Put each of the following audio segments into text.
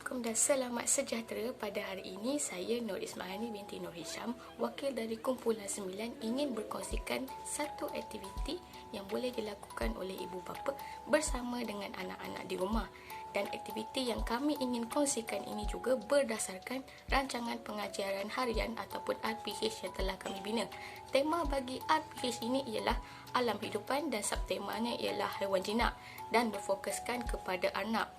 Assalamualaikum dan selamat sejahtera. Pada hari ini saya Nur Ismahani binti Nur Hisham, wakil dari Kumpulan 9, ingin berkongsikan satu aktiviti yang boleh dilakukan oleh ibu bapa bersama dengan anak-anak di rumah. Dan aktiviti yang kami ingin kongsikan ini juga berdasarkan rancangan pengajaran harian ataupun RPH yang telah kami bina. Tema bagi RPH ini ialah alam hidupan dan subtemanya ialah haiwan jinak dan berfokuskan kepada anak.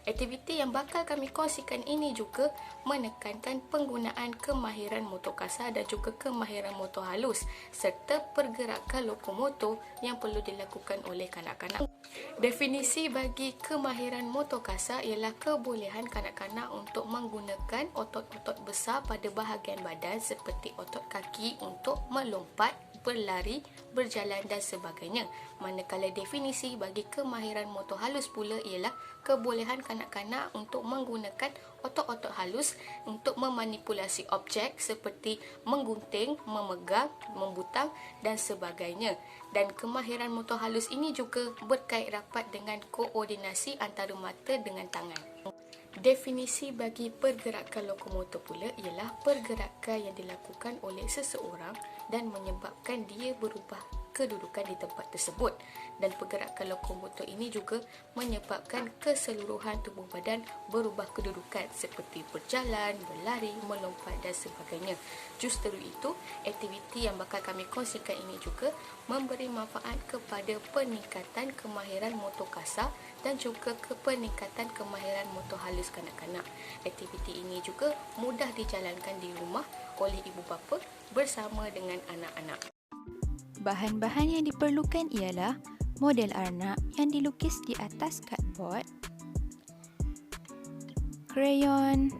Aktiviti yang bakal kami kongsikan ini juga menekankan penggunaan kemahiran motor kasar dan juga kemahiran motor halus serta pergerakan lokomotor yang perlu dilakukan oleh kanak-kanak. Definisi bagi kemahiran motor kasar ialah kebolehan kanak-kanak untuk menggunakan otot-otot besar pada bahagian badan seperti otot kaki untuk melompat, berlari, berjalan dan sebagainya. Manakala definisi bagi kemahiran motor halus pula ialah kebolehan kanak-kanak untuk menggunakan otot-otot halus untuk memanipulasi objek seperti menggunting, memegang, membutang dan sebagainya. Dan kemahiran motor halus ini juga berkait rapat dengan koordinasi antara mata dengan tangan. Definisi bagi pergerakan lokomotor pula ialah pergerakan yang dilakukan oleh seseorang dan menyebabkan dia berubah kedudukan di tempat tersebut. Dan pergerakan lokomotor ini juga menyebabkan keseluruhan tubuh badan berubah kedudukan seperti berjalan, berlari, melompat dan sebagainya. Justru itu, aktiviti yang bakal kami kongsikan ini juga memberi manfaat kepada peningkatan kemahiran motor kasar dan juga peningkatan kemahiran motor halus kanak-kanak. Aktiviti ini juga mudah dijalankan di rumah oleh ibu bapa bersama dengan anak-anak. Bahan-bahan yang diperlukan ialah model arnab yang dilukis di atas cardboard, krayon,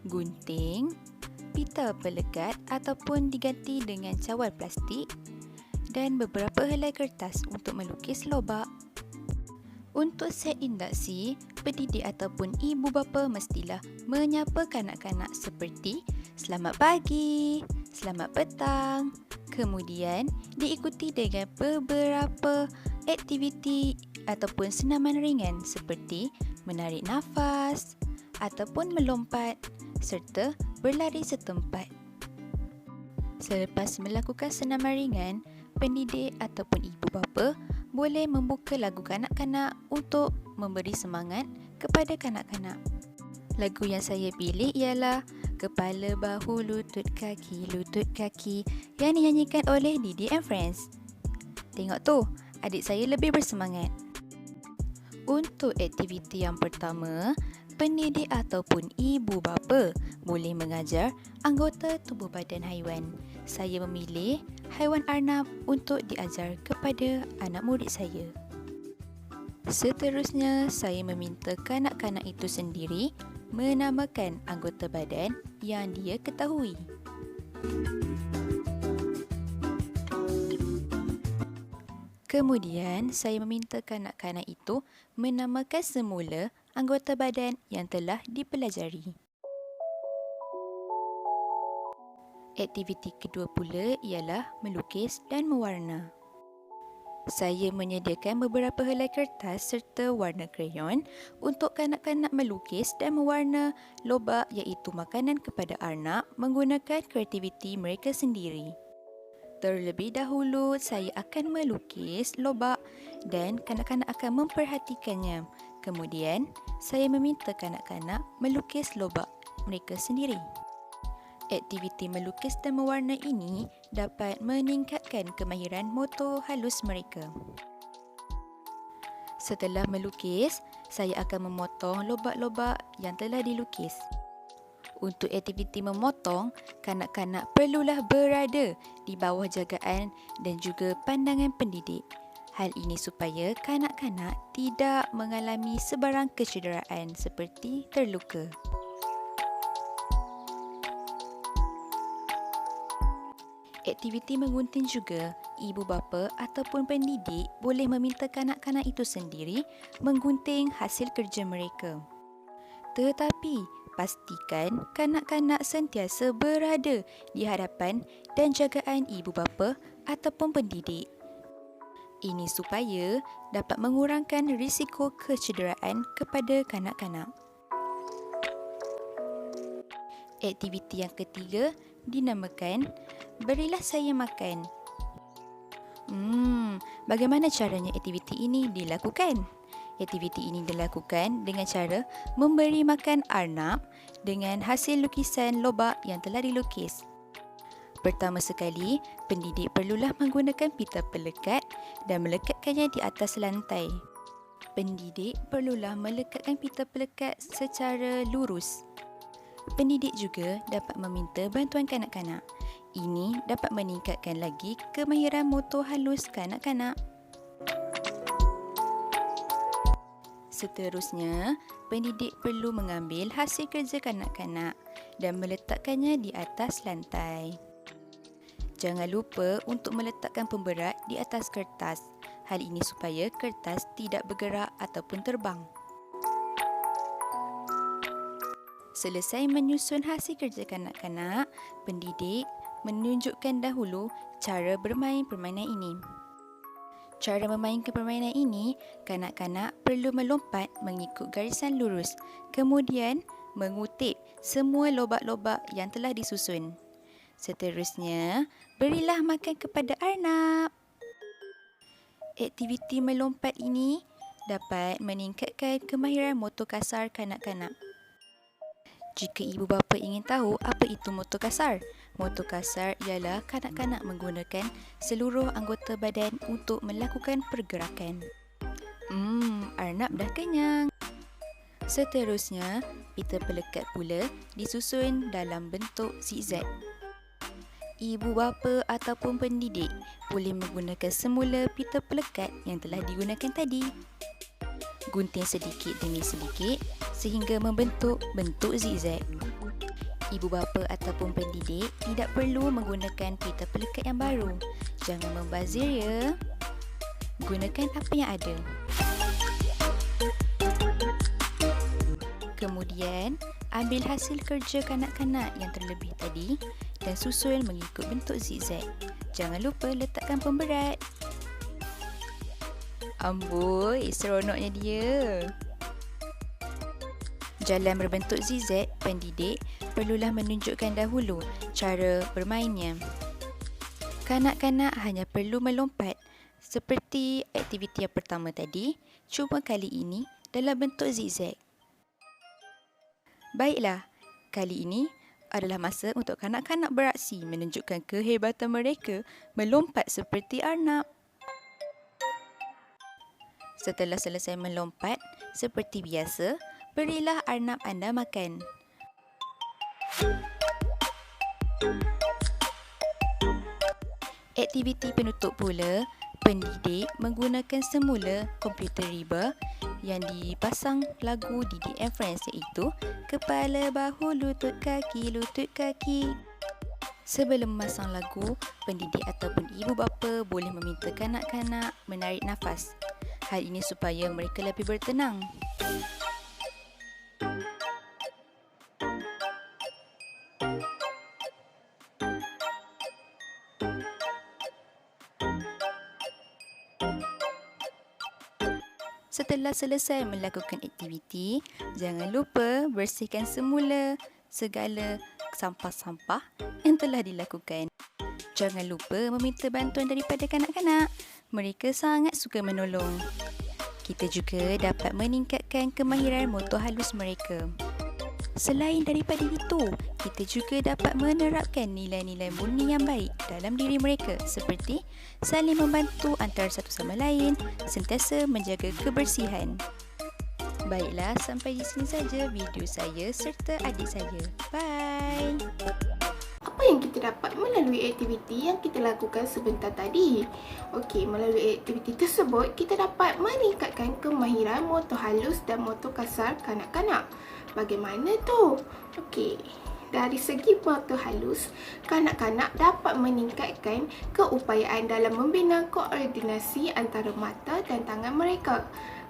gunting, pita pelekat ataupun diganti dengan cawal plastik dan beberapa helai kertas untuk melukis lobak. Untuk set induksi, pendidik ataupun ibu bapa mestilah menyapa kanak-kanak seperti selamat pagi, selamat petang. Kemudian diikuti dengan beberapa aktiviti ataupun senaman ringan seperti menarik nafas ataupun melompat serta berlari setempat. Selepas melakukan senaman ringan, pendidik ataupun ibu bapa boleh membuka lagu kanak-kanak untuk memberi semangat kepada kanak-kanak. Lagu yang saya pilih ialah Kepala Bahu Lutut Kaki yang dinyanyikan oleh Didi and Friends. Tengok tu, adik saya lebih bersemangat. Untuk aktiviti yang pertama, pendidik ataupun ibu bapa boleh mengajar anggota tubuh badan haiwan. Saya memilih haiwan arnab untuk diajar kepada anak murid saya. Seterusnya, saya meminta kanak-kanak itu sendiri menamakan anggota badan yang dia ketahui. Kemudian, saya meminta kanak-kanak itu menamakan semula anggota badan yang telah dipelajari. Aktiviti kedua pula ialah melukis dan mewarna. Saya menyediakan beberapa helai kertas serta warna krayon untuk kanak-kanak melukis dan mewarna lobak iaitu makanan kepada arnab menggunakan kreativiti mereka sendiri. Terlebih dahulu, saya akan melukis lobak dan kanak-kanak akan memperhatikannya. Kemudian, saya meminta kanak-kanak melukis lobak mereka sendiri. Aktiviti melukis dan mewarna ini dapat meningkatkan kemahiran motor halus mereka. Setelah melukis, saya akan memotong lobak-lobak yang telah dilukis. Untuk aktiviti memotong, kanak-kanak perlulah berada di bawah jagaan dan juga pandangan pendidik. Hal ini supaya kanak-kanak tidak mengalami sebarang kecederaan seperti terluka. Aktiviti menggunting juga, ibu bapa ataupun pendidik boleh meminta kanak-kanak itu sendiri menggunting hasil kerja mereka. Tetapi, pastikan kanak-kanak sentiasa berada di hadapan dan jagaan ibu bapa ataupun pendidik. Ini supaya dapat mengurangkan risiko kecederaan kepada kanak-kanak. Aktiviti yang ketiga dinamakan Berilah Saya Makan. Bagaimana caranya aktiviti ini dilakukan? Aktiviti ini dilakukan dengan cara memberi makan arnab dengan hasil lukisan lobak yang telah dilukis. Pertama sekali, pendidik perlulah menggunakan pita pelekat dan melekatkannya di atas lantai. Pendidik perlulah melekatkan pita pelekat secara lurus. Pendidik juga dapat meminta bantuan kanak-kanak. Ini dapat meningkatkan lagi kemahiran motor halus kanak-kanak. Seterusnya, pendidik perlu mengambil hasil kerja kanak-kanak dan meletakkannya di atas lantai. Jangan lupa untuk meletakkan pemberat di atas kertas. Hal ini supaya kertas tidak bergerak ataupun terbang. Selesai menyusun hasil kerja kanak-kanak, pendidik menunjukkan dahulu cara bermain permainan ini. Cara memainkan permainan ini, kanak-kanak perlu melompat mengikut garisan lurus, kemudian mengutip semua lobak-lobak yang telah disusun. Seterusnya, berilah makan kepada arnab. Aktiviti melompat ini dapat meningkatkan kemahiran motor kasar kanak-kanak. Jika ibu bapa ingin tahu apa itu motor kasar, motor kasar ialah kanak-kanak menggunakan seluruh anggota badan untuk melakukan pergerakan. Arnab dah kenyang. Seterusnya, pita pelekat pula disusun dalam bentuk zigzag. Ibu bapa ataupun pendidik boleh menggunakan semula pita pelekat yang telah digunakan tadi. Gunting sedikit demi sedikit sehingga membentuk bentuk zigzag. Ibu bapa ataupun pendidik tidak perlu menggunakan pita pelekat yang baru. Jangan membazir ya. Gunakan apa yang ada. Kemudian, ambil hasil kerja kanak-kanak yang terlebih tadi dan susun mengikut bentuk zigzag. Jangan lupa letakkan pemberat. Amboi, seronoknya dia. Jalan berbentuk zigzag, pendidik perlulah menunjukkan dahulu cara bermainnya. Kanak-kanak hanya perlu melompat seperti aktiviti yang pertama tadi, cuma kali ini dalam bentuk zigzag. Baiklah, kali ini adalah masa untuk kanak-kanak beraksi menunjukkan kehebatan mereka melompat seperti arnab. Setelah selesai melompat, seperti biasa, berilah arnab anda makan. Aktiviti penutup pula, pendidik menggunakan semula komputer riba yang dipasang lagu Didi and Friends iaitu Kepala, Bahu, Lutut, Kaki. Sebelum memasang lagu, pendidik ataupun ibu bapa boleh meminta kanak-kanak menarik nafas. Hal ini supaya mereka lebih bertenang. Setelah selesai melakukan aktiviti, jangan lupa bersihkan semula segala sampah-sampah yang telah dilakukan. Jangan lupa meminta bantuan daripada kanak-kanak. Mereka sangat suka menolong. Kita juga dapat meningkatkan kemahiran motor halus mereka. Selain daripada itu, kita juga dapat menerapkan nilai-nilai murni yang baik dalam diri mereka seperti saling membantu antara satu sama lain, sentiasa menjaga kebersihan. Baiklah, sampai di sini saja video saya serta adik saya. Bye! Apa yang kita dapat melalui aktiviti yang kita lakukan sebentar tadi? Okey, melalui aktiviti tersebut, kita dapat meningkatkan kemahiran motor halus dan motor kasar kanak-kanak. Bagaimana tu? Okey, dari segi motor halus, kanak-kanak dapat meningkatkan keupayaan dalam membina koordinasi antara mata dan tangan mereka.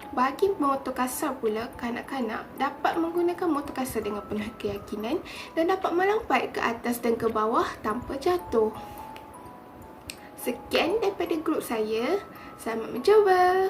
Bagi motor kasar pula, kanak-kanak dapat menggunakan motor kasar dengan penuh keyakinan dan dapat melompat ke atas dan ke bawah tanpa jatuh. Sekian daripada grup saya. Selamat mencuba.